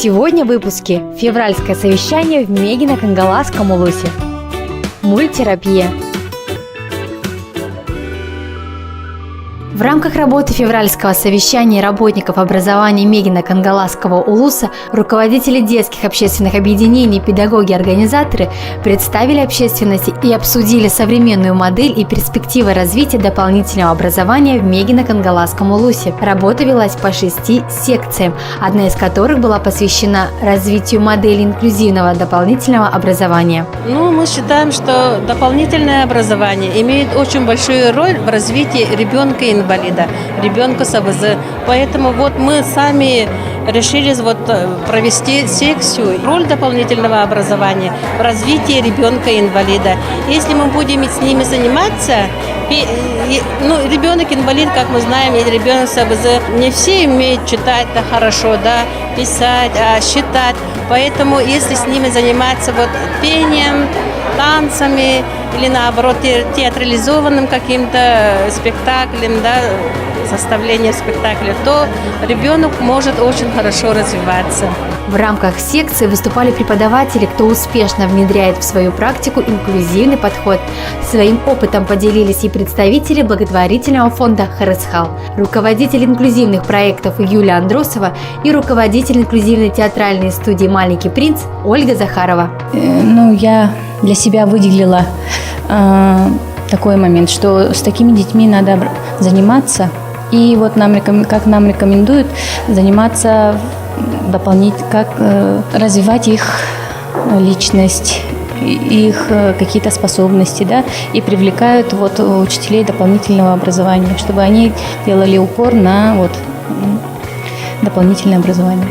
Сегодня в выпуске февральское совещание в Мегино-Кангаласском улусе. Мульттерапия. В рамках работы февральского совещания работников образования Мегино-Кангаласского улуса руководители детских общественных объединений, педагоги, организаторы представили общественности и обсудили современную модель и перспективы развития дополнительного образования в Мегино-Кангаласском улусе. Работа велась по 6 секциям, одна из которых была посвящена развитию модели инклюзивного дополнительного образования. Мы считаем, что дополнительное образование имеет очень большую роль в развитии ребенка-инвалида, ребенка с АВЗ. Поэтому мы сами решили провести секцию «Роль дополнительного образования в развитии ребенка-инвалида». Если мы будем с ними заниматься, ребенок-инвалид, как мы знаем, и ребенок с АВЗ, не все умеют читать хорошо, писать, считать. Поэтому если с ними заниматься пением, танцами или наоборот театрализованным каким-то спектаклем, составлением спектакля, то ребенок может очень хорошо развиваться. В рамках секции выступали преподаватели, кто успешно внедряет в свою практику инклюзивный подход. Своим опытом поделились и представители благотворительного фонда «Харысхал», руководитель инклюзивных проектов Юлия Андросова и руководитель инклюзивной театральной студии «Маленький принц» Ольга Захарова. Я для себя выделила такой момент, что с такими детьми надо заниматься. И как нам рекомендуют заниматься как развивать их личность, их какие-то способности, и привлекают учителей дополнительного образования, чтобы они делали упор на дополнительное образование.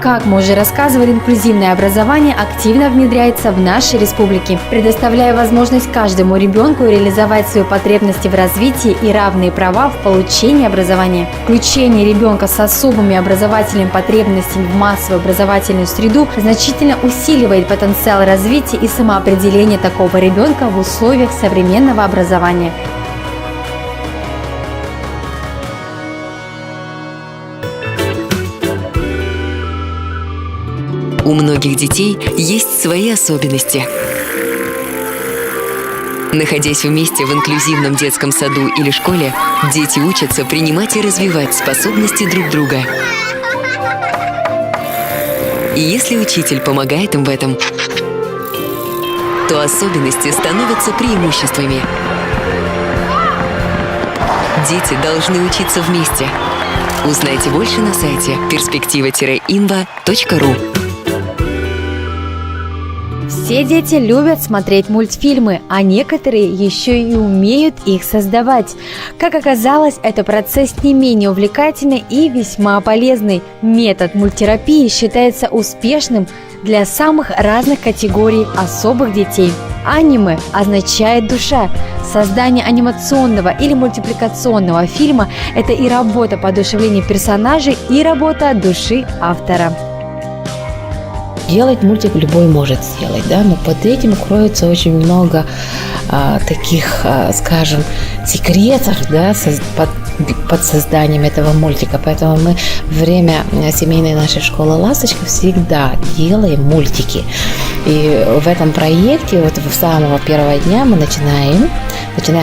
Как мы уже рассказывали, инклюзивное образование активно внедряется в нашей республике, предоставляя возможность каждому ребенку реализовать свои потребности в развитии и равные права в получении образования. Включение ребенка с особыми образовательными потребностями в массовую образовательную среду значительно усиливает потенциал развития и самоопределения такого ребенка в условиях современного образования. У многих детей есть свои особенности. Находясь вместе в инклюзивном детском саду или школе, дети учатся принимать и развивать способности друг друга. И если учитель помогает им в этом, то особенности становятся преимуществами. Дети должны учиться вместе. Узнайте больше на сайте perspektiva-inva.ru. Все дети любят смотреть мультфильмы, а некоторые еще и умеют их создавать. Как оказалось, это процесс не менее увлекательный и весьма полезный. Метод мульттерапии считается успешным для самых разных категорий особых детей. Аниме означает душа. Создание анимационного или мультипликационного фильма – это и работа по одушевлению персонажей, и работа души автора. Делать мультик любой может сделать, но под этим кроется очень много таких, скажем, секретов, под созданием этого мультика. Поэтому мы время семейной нашей школы «Ласточка» всегда делаем мультики. И в этом проекте, с самого первого дня мы начинаем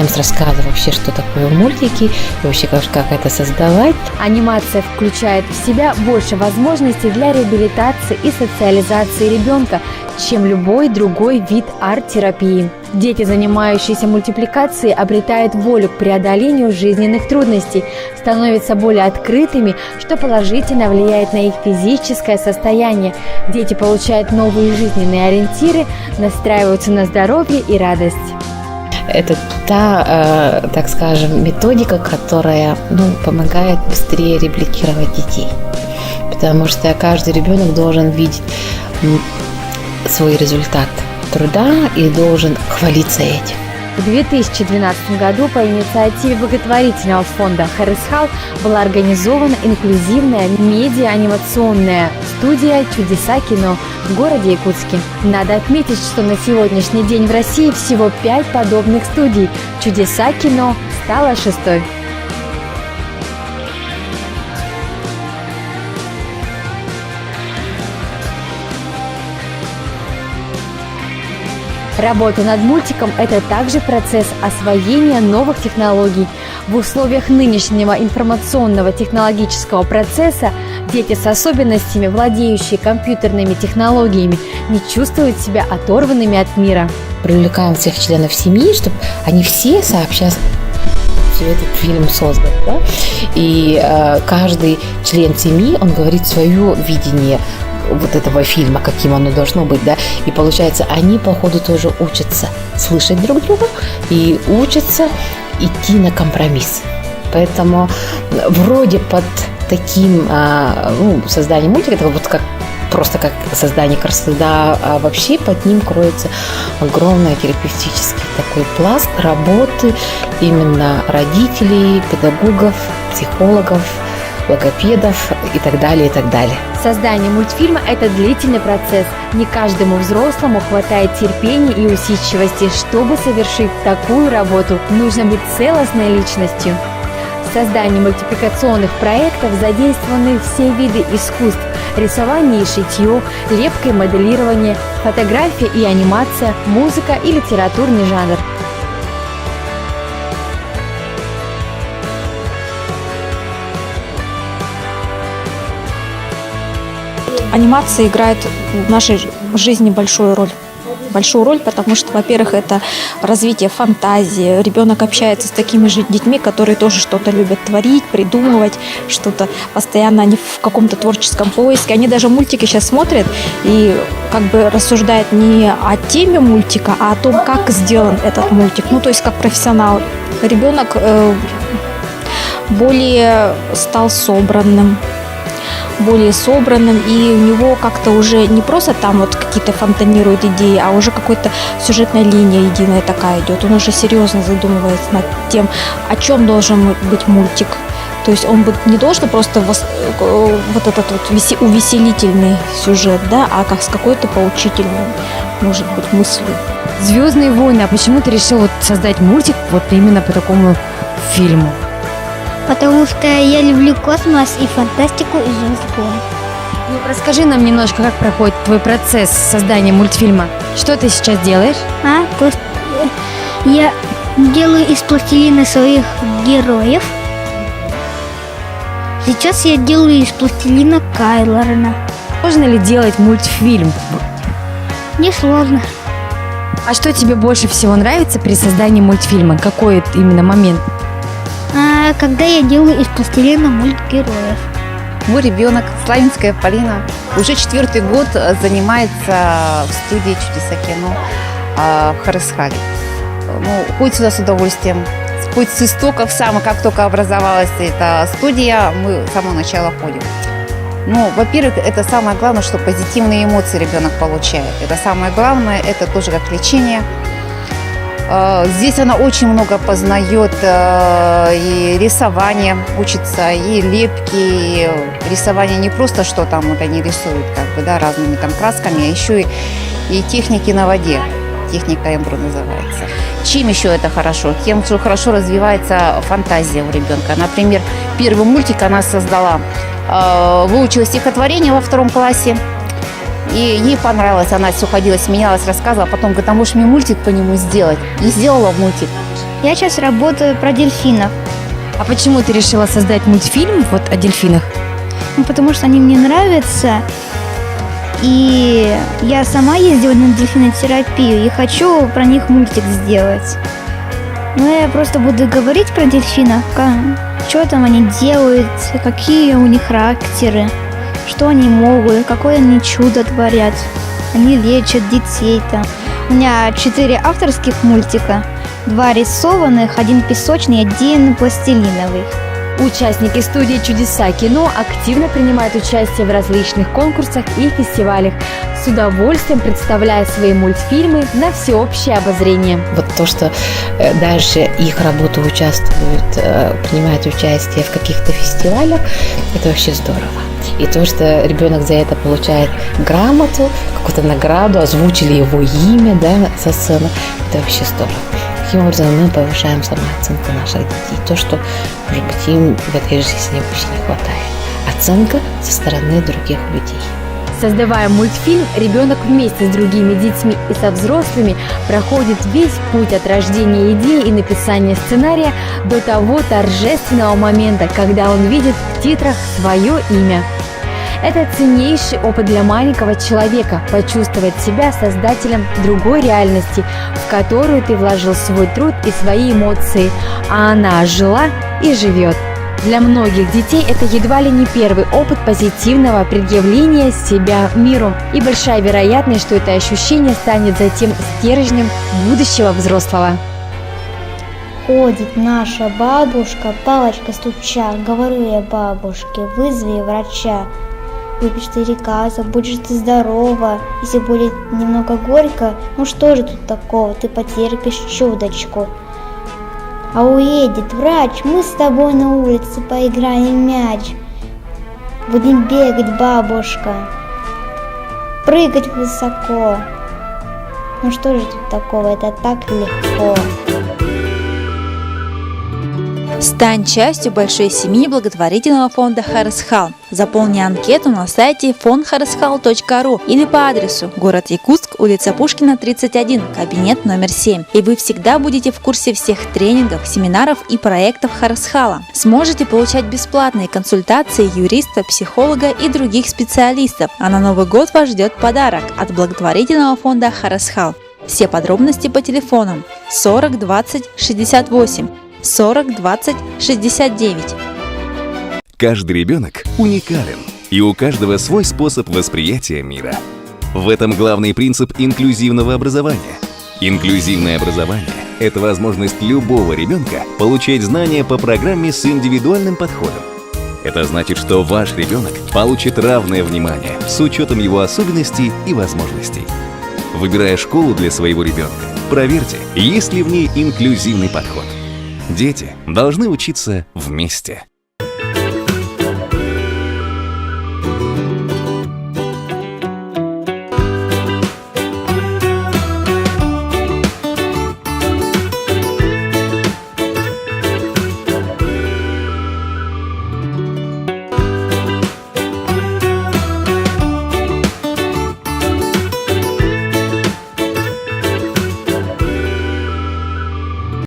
с рассказа вообще, что такое мультики, и вообще как это создавать. Анимация включает в себя больше возможностей для реабилитации и социализации ребенка, чем любой другой вид арт-терапии. Дети, занимающиеся мультипликацией, обретают волю к преодолению жизненных трудностей, становятся более открытыми, что положительно влияет на их физическое состояние. Дети получают новые жизненные ориентиры, настраиваются на здоровье и радость. Это та, так скажем, методика, которая помогает быстрее реабилитировать детей. Потому что каждый ребенок должен видеть свой результат труда и должен хвалиться этим. В 2012 году по инициативе благотворительного фонда «Харысхал» была организована инклюзивная медиа-анимационная студия «Чудеса кино» в городе Якутске. Надо отметить, что на сегодняшний день в России всего 5 подобных студий. «Чудеса кино» стала 6-й. Работа над мультиком – это также процесс освоения новых технологий. В условиях нынешнего информационного технологического процесса дети с особенностями, владеющие компьютерными технологиями, не чувствуют себя оторванными от мира. Привлекаем всех членов семьи, чтобы они все сообща этот фильм создан, да? И каждый член семьи, он говорит свое видение вот этого фильма, каким оно должно быть, да, и получается, они по ходу тоже учатся слышать друг друга и учатся идти на компромисс. Поэтому вроде под таким созданием мультика, это вот как просто как создание красоты, да, а вообще под ним кроется огромный терапевтический такой пласт работы именно родителей, педагогов, психологов, логопедов и так далее, и так далее. Создание мультфильма – это длительный процесс. Не каждому взрослому хватает терпения и усидчивости, чтобы совершить такую работу. Нужно быть целостной личностью. В создании мультипликационных проектов задействованы все виды искусств – рисование и шитье, лепка и моделирование, фотография и анимация, музыка и литературный жанр. Анимация играет в нашей жизни большую роль. Большую роль, потому что, во-первых, это развитие фантазии. Ребенок общается с такими же детьми, которые тоже что-то любят творить, придумывать, что-то постоянно они в каком-то творческом поиске. Они даже мультики сейчас смотрят и как бы рассуждают не о теме мультика, а о том, как сделан этот мультик. Ну, то есть как профессионал. Ребенок более стал собранным, и у него как-то уже не просто там вот какие-то фонтанируют идеи, а уже какой-то сюжетная линия единая такая идет. Он уже серьезно задумывается над тем, о чем должен быть мультик. То есть он не должен просто вот этот вот увеселительный сюжет, да, а как с какой-то поучительной, может быть, мыслью. «Звездные войны». А почему ты решил вот создать мультик вот именно по такому фильму? Потому что я люблю космос и фантастику и Звездных войн. Ну, расскажи нам немножко, как проходит твой процесс создания мультфильма. Что ты сейчас делаешь? Я делаю из пластилина своих героев. Сейчас я делаю из пластилина Кайло Рена. Можно ли делать мультфильм? Несложно. А что тебе больше всего нравится при создании мультфильма? Какой именно момент? Когда я делаю из пластилина мультгероев. Мой ребенок, Славинская Полина, уже 4-й год занимается в студии «Чудеса кино» в Харысхале. Ходит сюда с удовольствием. Хоть с истоков как только образовалась эта студия, мы с самого начала ходим. Во-первых, это самое главное, что позитивные эмоции ребенок получает. Это самое главное, это тоже как лечение. Здесь она очень много познает и рисование учится, и лепки, и рисование не просто, что там вот они рисуют разными там красками, а еще и техники на воде. Техника эмбро называется. Чем еще это хорошо? Тем, что хорошо развивается фантазия у ребенка. Например, первый мультик она создала, выучила стихотворение во 2 классе. И ей понравилось, она все ходила, смеялась, рассказывала, потом говорит, а можешь мне мультик по нему сделать? И сделала мультик. Я сейчас работаю про дельфинов. А почему ты решила создать мультфильм вот о дельфинах? Потому что они мне нравятся. И я сама ездила на дельфинотерапию и хочу про них мультик сделать. Я просто буду говорить про дельфинов, что там они делают, какие у них характеры. Что они могут, какое они чудо творят. Они лечат детей там. У меня 4 авторских мультика, 2 рисованных, 1 песочный, 1 пластилиновый. Участники студии «Чудеса кино» активно принимают участие в различных конкурсах и фестивалях, с удовольствием представляя свои мультфильмы на всеобщее обозрение. Вот то, что дальше их работа принимает участие в каких-то фестивалях, это вообще здорово. И то, что ребенок за это получает грамоту, какую-то награду, озвучили его имя, со сцены, это вообще здорово. Таким образом мы повышаем самооценку наших детей. То, что, может быть, им в этой жизни вообще не хватает. Оценка со стороны других людей. Создавая мультфильм, ребенок вместе с другими детьми и со взрослыми проходит весь путь от рождения идеи и написания сценария до того торжественного момента, когда он видит в титрах свое имя. Это ценнейший опыт для маленького человека – почувствовать себя создателем другой реальности, в которую ты вложил свой труд и свои эмоции, а она жила и живет. Для многих детей это едва ли не первый опыт позитивного предъявления себя миру, и большая вероятность, что это ощущение станет затем стержнем будущего взрослого. Ходит наша бабушка, палочка стуча, говорю я бабушке, вызови врача. Выпьешь ты лекарства, будешь ты здорова, если будет немного горько, ну что же тут такого, ты потерпишь чудочку. А уедет врач, мы с тобой на улице поиграем в мяч. Будем бегать, бабушка, прыгать высоко. Ну что же тут такого, это так легко. Стань частью большой семьи благотворительного фонда Харысхал. Заполни анкету на сайте fondharyskhal.ru или по адресу город Якутск, улица Пушкина, 31, кабинет номер 7. И вы всегда будете в курсе всех тренингов, семинаров и проектов Харысхала. Сможете получать бесплатные консультации юриста, психолога и других специалистов. А на Новый год вас ждет подарок от благотворительного фонда Харысхал. Все подробности по телефонам 40 20 68. 40 20 69. Каждый ребенок уникален, и у каждого свой способ восприятия мира. В этом главный принцип инклюзивного образования. Инклюзивное образование – это возможность любого ребенка получать знания по программе с индивидуальным подходом. Это значит, что ваш ребенок получит равное внимание с учетом его особенностей и возможностей. Выбирая школу для своего ребенка, проверьте, есть ли в ней инклюзивный подход. Дети должны учиться вместе.